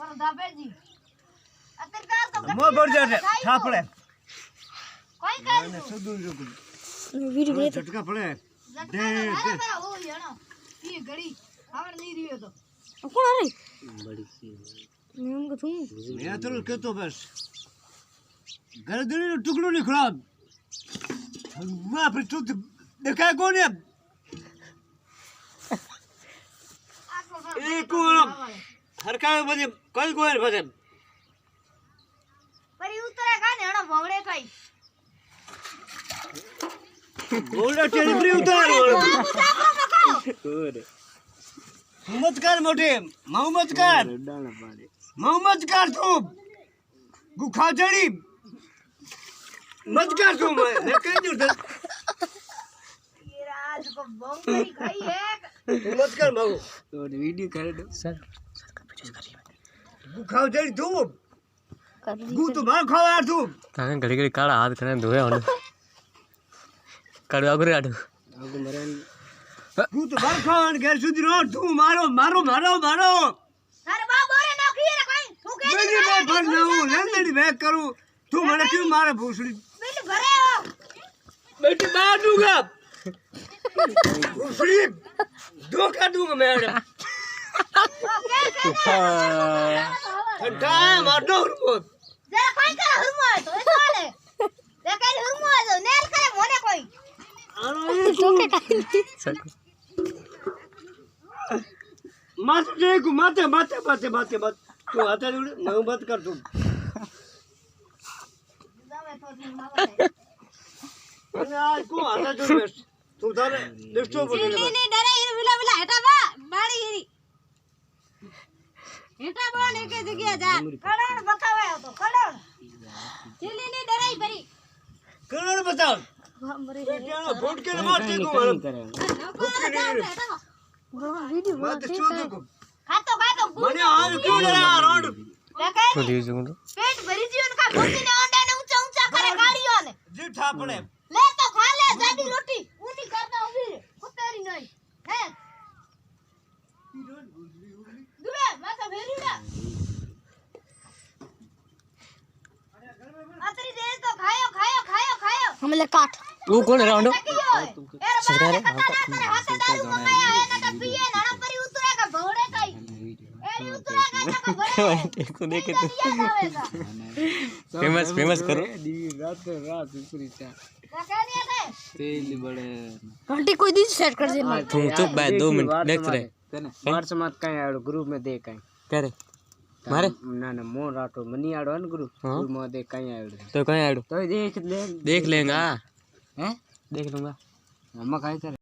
पर दाबे जी अतर का तो मो बढ़ जा थापड़े कोई कर ने सुदू जो वीडियो में झटका पड़े दे बड़ा हो है ना ये घड़ी आवड़ नहीं रियो तो कौन आ रही बड़ी सी मैं उनको तुम मैं तो के तो बस गर्दनी टुकड़ो निकला मैं फिर तू देखा कौन है एक को हर का बजे कोई कोई बजे पर उतरे का ने हणो भवड़े कई गोल्डा टेलीफ्री उतार और मत कर मोटे मोहम्मद कर डाला पाड़े मोहम्मद कर तू गुखा चढ़ी मत कर तू मैं कह दूं ये राज को बम्बई खाई है तू मत कर मगो और वीडियो कर दो सर गुखा चढ़ी तू कर गु तो मार खावा यार तू ताके घड़ी घड़ी काड़ा हाथ करे धोया होने काड़वा करे आडू आगो मरे गु तो मार खावा घर सुधी रो तू मारो मारो मारो मारो अरे बाबू रे नौकरी रे कोई तू के मैं मैं भर ना हूं लेंदड़ी बैक करूं तू મને क्यों मारे भूसड़ी बिल भरे हो बेटी मार दूंगा भूसड़ी धोखा दूंगा मैं ठंडा मार दो जरा कोई का हुरमो है तो चाले लेकिन हुरमो है तो नेल करे मोने कोई टोके का माथे देखो माथे माथे माथे माथे मत तू हाथ जोड़ नहीं मत कर तू दमे तो मावा है अरे आज को हाथ जोड़ बस तू थारे लिस्टो बोले नहीं डरे हिर विला विला हटा बा बाड़ी हिरी हेटा बोन एक जगह जा कड़ण बतावे तो कड़ण चिल्ली नहीं डराई परी करोड़ बताओ मरे बेटा फुट के मार दे को वीडियो मत छू दे को खातो मने आज क्यों डरा रोड लेकिन तो दीजिए मुंडो पेट भरी जीवन का भूखी ने अंडा ने ऊंचा ऊंचा करे गाड़ियों ने जी ठापड़े ले तो खा ले जाडी रोटी ऊनी करता उभी कुत्तेरी नहीं है दुबे मैं तो भेरी ना अतरी देर तो खायो खायो खायो खायो हम ले काट वो कौन है राउंडो सरकार है हाथ दारू मंगाया है ना तो पिए ना परी उतरे का भौड़े कई एरी उतरे का ना को भौड़े देखो देखे तो फेमस फेमस करो दी रात रात पूरी चा लगा है तेल बड़े घंटी कोई दी सेट कर दे तुम चुप भाई 2 मिनट देख रहे मार्च मत कहीं आड़ो ग्रुप में दे कहीं करे मारे ना ना मोर रातो मनी आड़ो न ग्रुप ग्रुप में दे कहीं आड़ो तो कहीं आडू तो देख ले देख लेंगा हैं देख लूंगा हम खाई